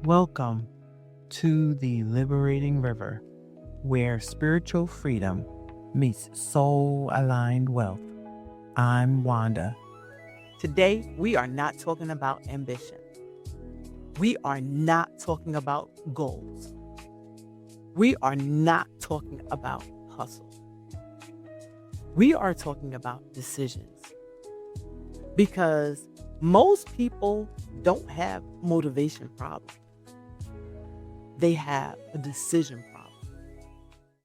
Welcome to the Liberating River, where spiritual freedom meets soul aligned wealth. I'm Wanda. Today, we are not talking about ambition. We are not talking about goals. We are not talking about hustle. We are talking about decisions because most people don't have motivation problem. They have a decision problem.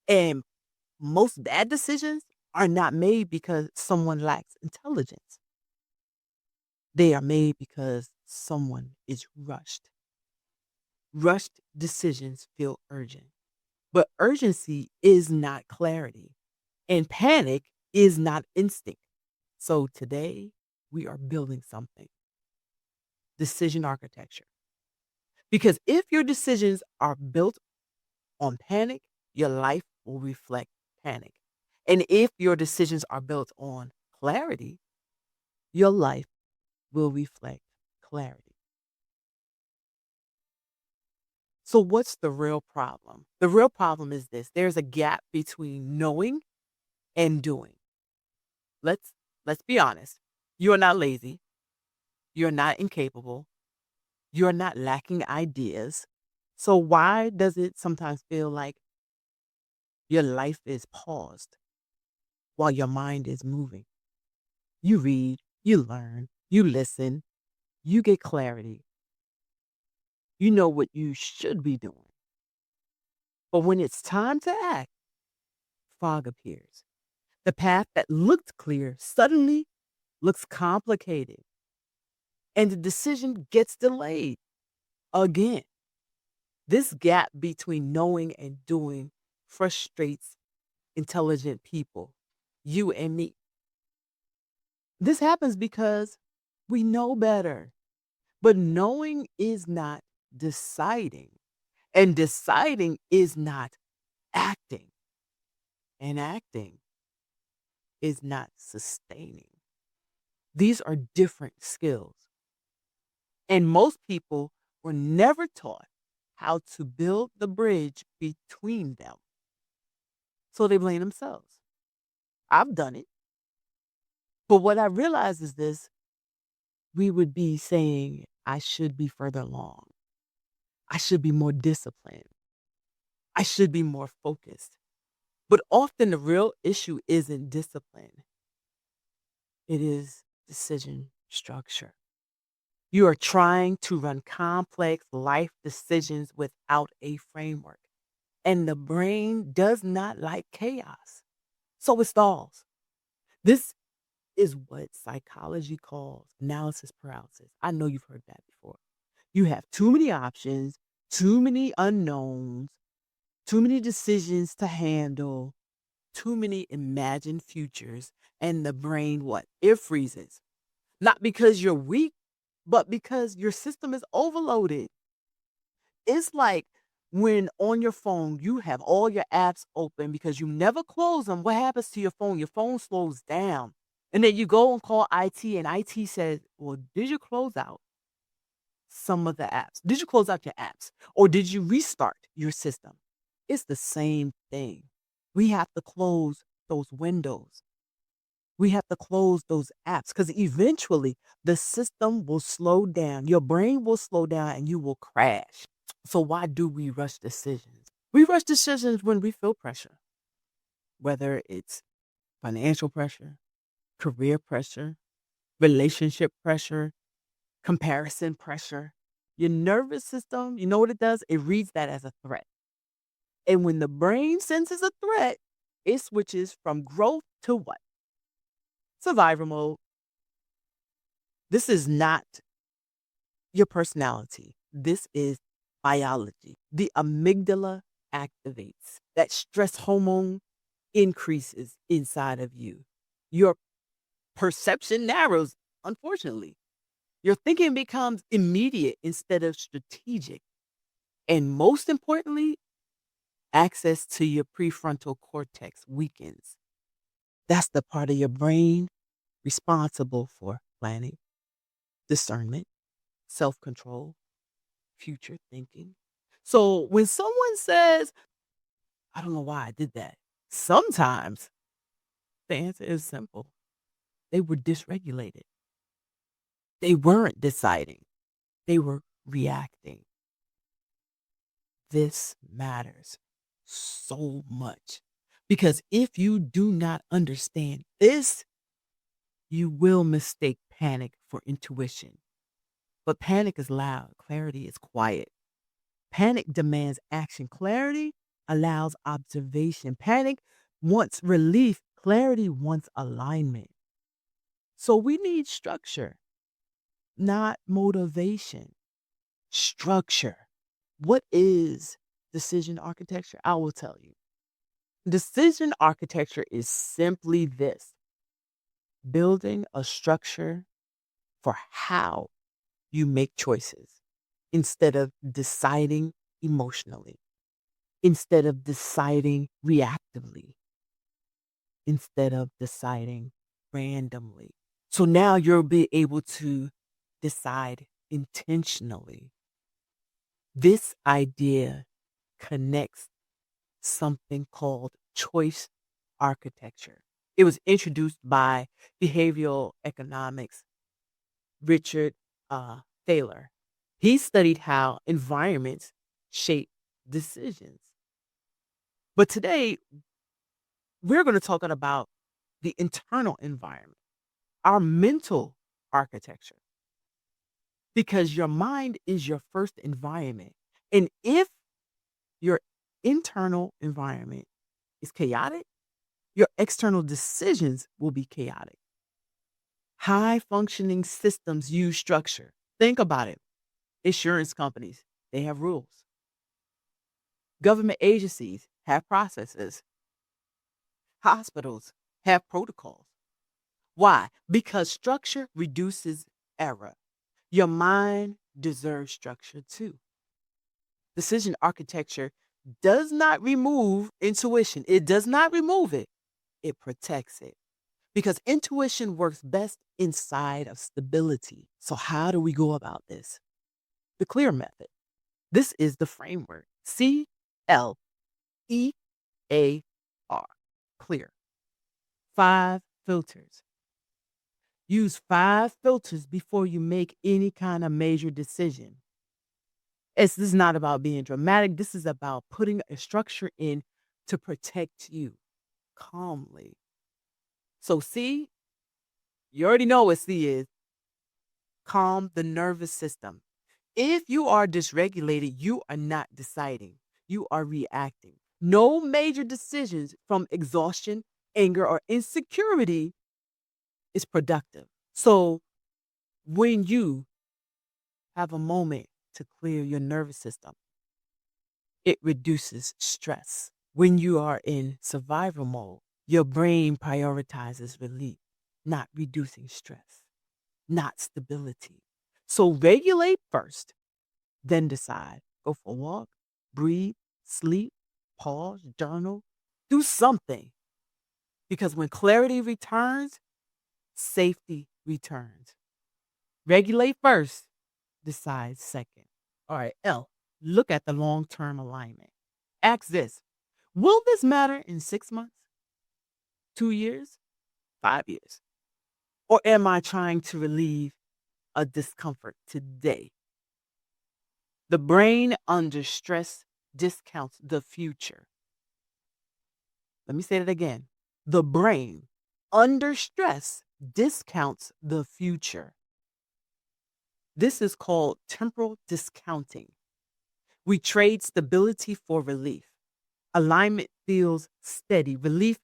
And most bad decisions are not made because someone lacks intelligence. They are made because someone is rushed. Rushed decisions feel urgent, but urgency is not clarity, and panic is not instinct. So today, we are building something decision architecture. Because if your decisions are built on panic, your life will reflect panic. And if your decisions are built on clarity, your life will reflect clarity. So what's the real problem? The real problem is this. There's a gap between knowing and doing. Let's let's be honest. You are not lazy. You're not incapable. You're not lacking ideas. So why does it sometimes feel like your life is paused while your mind is moving? You read, you learn, you listen, you get clarity. You know what you should be doing. But when it's time to act, fog appears. The path that looked clear suddenly looks complicated, and the decision gets delayed again. This gap between knowing and doing frustrates intelligent people, you and me. This happens because we know better, but knowing is not deciding, and deciding is not acting, and acting is not sustaining. These are different skills. And most people were never taught how to build the bridge between them. So they blame themselves. I've done it. But what I realize is this we would be saying, I should be further along. I should be more disciplined. I should be more focused. But often the real issue isn't discipline, it is decision structure. You are trying to run complex life decisions without a framework. And the brain does not like chaos. So it stalls. This is what psychology calls analysis paralysis. I know you've heard that before. You have too many options, too many unknowns, too many decisions to handle, too many imagined futures, and the brain what? It freezes. Not because you're weak, but because your system is overloaded. It's like when on your phone you have all your apps open because you never close them. What happens to your phone? Your phone slows down. And then you go and call IT, and IT says, well, did you close out some of the apps? Did you close out your apps? Or did you restart your system? It's the same thing. We have to close those windows. We have to close those apps because eventually the system will slow down. Your brain will slow down and you will crash. So, why do we rush decisions? We rush decisions when we feel pressure, whether it's financial pressure, career pressure, relationship pressure, comparison pressure. Your nervous system, you know what it does? It reads that as a threat. And when the brain senses a threat, it switches from growth to what? Survival mode. This is not your personality. This is biology. The amygdala activates. That stress hormone increases inside of you. Your perception narrows, unfortunately. Your thinking becomes immediate instead of strategic. And most importantly, access to your prefrontal cortex weakens. That's the part of your brain responsible for planning, discernment, self control, future thinking. So when someone says, I don't know why I did that, sometimes the answer is simple. They were dysregulated. They weren't deciding, they were reacting. This matters so much because if you do not understand this, you will mistake panic for intuition. But panic is loud, clarity is quiet. Panic demands action. Clarity allows observation. Panic wants relief. Clarity wants alignment. So we need structure, not motivation. Structure. What is decision architecture? I will tell you. Decision architecture is simply this: building a structure for how you make choices instead of deciding emotionally, instead of deciding reactively, instead of deciding randomly. So now you'll be able to decide intentionally. This idea connects something called choice architecture. It was introduced by behavioral economics Richard Thaler. He studied how environments shape decisions. But today, we're going to talk about the internal environment, our mental architecture, because your mind is your first environment. And if your internal environment is chaotic, your external decisions will be chaotic. High functioning systems use structure. Think about it. Insurance companies, they have rules. Government agencies have processes. Hospitals have protocols. Why? Because structure reduces error. Your mind deserves structure too. Decision architecture does not remove intuition, it does not remove it, it protects it. Because intuition works best inside of stability. So, how do we go about this? The C.L.E.A.R method. This is the framework. C.L.E.A.R. Clear. 5 filters. Use 5 filters before you make any kind of major decision. This is not about being dramatic. This is about putting a structure in to protect you calmly. So, C, you already know what C is: calm the nervous system. If you are dysregulated, you are not deciding, you are reacting. No major decisions from exhaustion, anger, or insecurity is productive. So, when you have a moment to clear your nervous system, it reduces stress. When you are in survival mode, your brain prioritizes relief, not reducing stress, not stability. So regulate first, then decide. Go for a walk, breathe, sleep, pause, journal, do something. Because when clarity returns, safety returns. Regulate first, decide second. All right, L, look at the long term alignment. Ask this: will this matter in 6 months, 2 years, 5 years? Or am I trying to relieve a discomfort today? The brain under stress discounts the future. Let me say that again. The brain under stress discounts the future. This is called temporal discounting. We trade stability for relief. Alignment feels steady, relief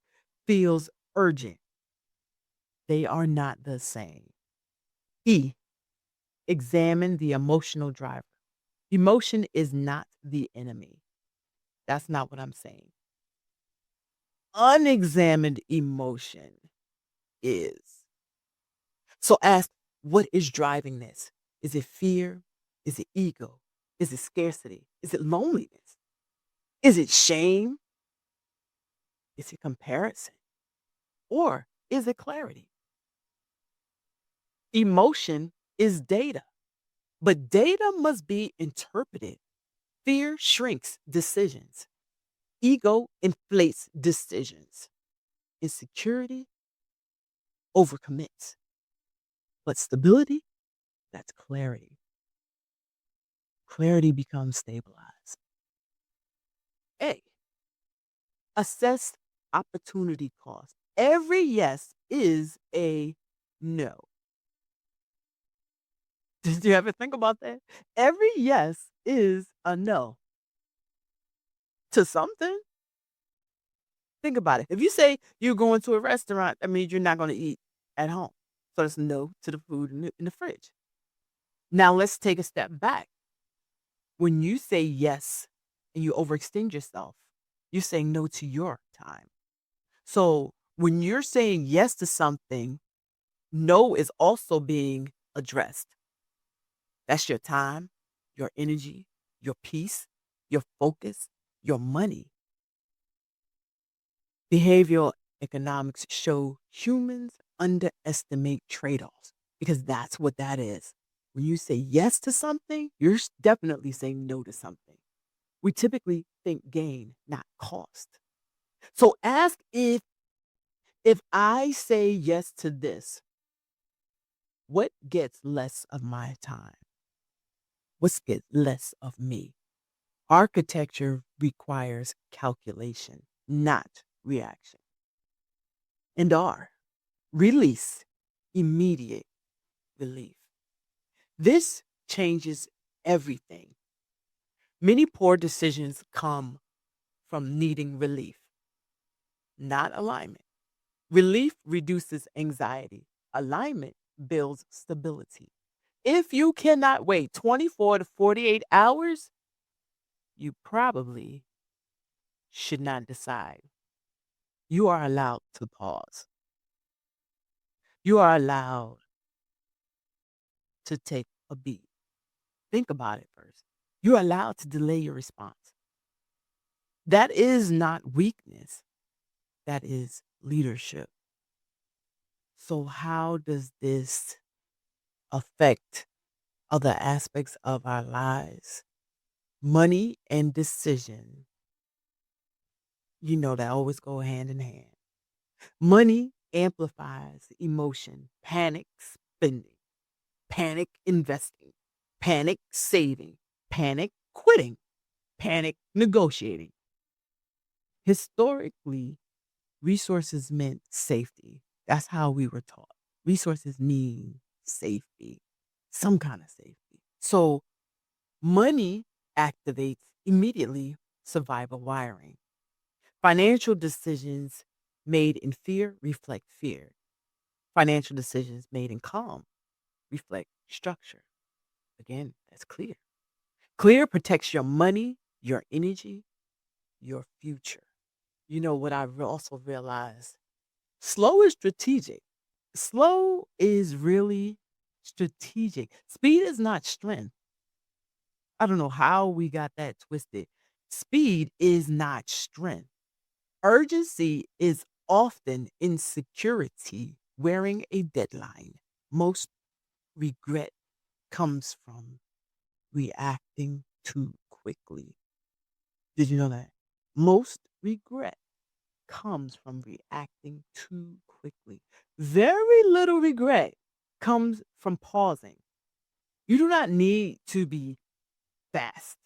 feels urgent. They are not the same. E, examine the emotional driver. Emotion is not the enemy. That's not what I'm saying. Unexamined emotion is. So ask, what is driving this? Is it fear? Is it ego? Is it scarcity? Is it loneliness? Is it shame? Is it comparison? Or is it clarity? Emotion is data. But data must be interpreted. Fear shrinks decisions. Ego inflates decisions. Insecurity overcommits. But stability, that's clarity. Clarity becomes stabilized. A, assess opportunity cost. Every yes is a no. Did you ever think about that? Every yes is a no to something. Think about it. If you say you're going to a restaurant, that means you're not going to eat at home. So it's no to the food in the fridge. Now let's take a step back. When you say yes and you overextend yourself, you're saying no to your time. So when you're saying yes to something, no is also being addressed. That's your time, your energy, your peace, your focus, your money. Behavioral economics show humans underestimate trade offs because that's what that is. When you say yes to something, you're definitely saying no to something. We typically think gain, not cost. So ask if I say yes to this, what gets less of my time? What gets less of me? Architecture requires calculation, not reaction. And R, release, immediate relief. This changes everything. Many poor decisions come from needing relief, not alignment. Relief reduces anxiety. Alignment builds stability. If you cannot wait 24 to 48 hours, you probably should not decide. You are allowed to pause. You are allowed to take a beat. Think about it first. You're allowed to delay your response. That is not weakness, that is leadership. So, how does this affect other aspects of our lives? Money and decision, that always go hand in hand. Money amplifies emotion, panic spending, panic investing, panic saving, panic quitting, panic negotiating. Historically, resources meant safety. That's how we were taught. Resources mean safety, some kind of safety. So money activates immediately survival wiring. Financial decisions made in fear reflect fear. Financial decisions made in calm reflect structure. Again, that's clear. Clear protects your money, your energy, your future. You know what I also realized? Slow is strategic. Slow is really strategic. Speed is not strength. I don't know how we got that twisted. Speed is not strength. Urgency is often insecurity wearing a deadline. Most regret comes from reacting too quickly. Did you know that? Most regret comes from reacting too quickly. Very little regret comes from pausing. You do not need to be fast.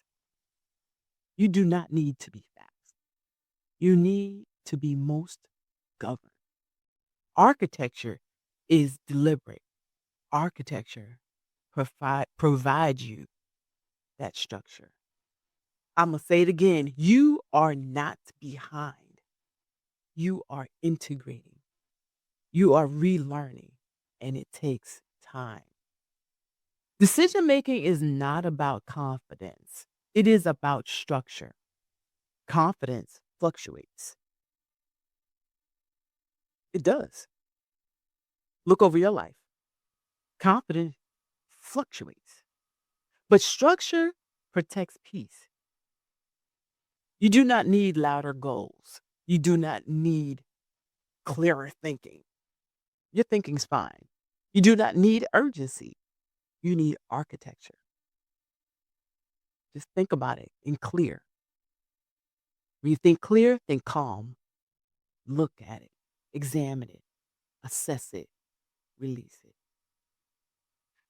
You do not need to be fast. You need to be most governed. Architecture is deliberate. Architecture provides you that structure. I'm going to say it again. You are not behind. You are integrating. You are relearning, and it takes time. Decision making is not about confidence, it is about structure. Confidence fluctuates. It does. Look over your life. Confidence fluctuates, but structure protects peace. You do not need louder goals. You do not need clearer thinking. Your thinking's fine. You do not need urgency. You need architecture. Just think about it in clear. When you think clear, think calm. Look at it, examine it, assess it, release it.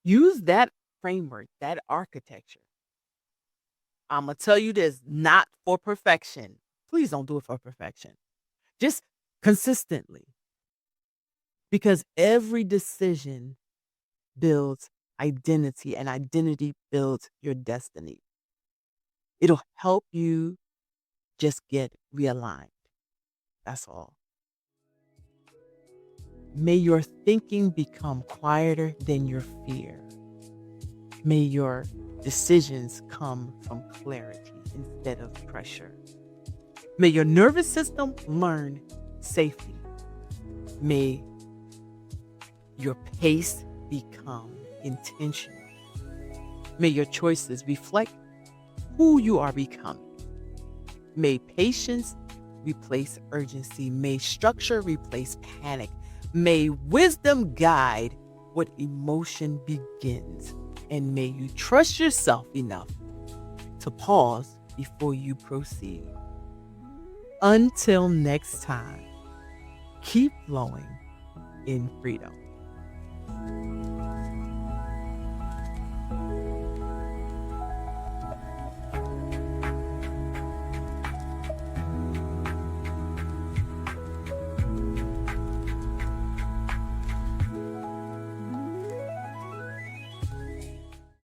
Use that framework, that architecture. I'm going to tell you this, not for perfection. Please don't do it for perfection. Just consistently. Because every decision builds identity, and identity builds your destiny. It'll help you just get realigned. That's all. May your thinking become quieter than your fear. May your decisions come from clarity instead of pressure. May your nervous system learn safety. May your pace become intentional. May your choices reflect who you are becoming. May patience replace urgency. May structure replace panic. May wisdom guide what emotion begins. And may you trust yourself enough to pause before you proceed. Until next time, keep flowing in freedom.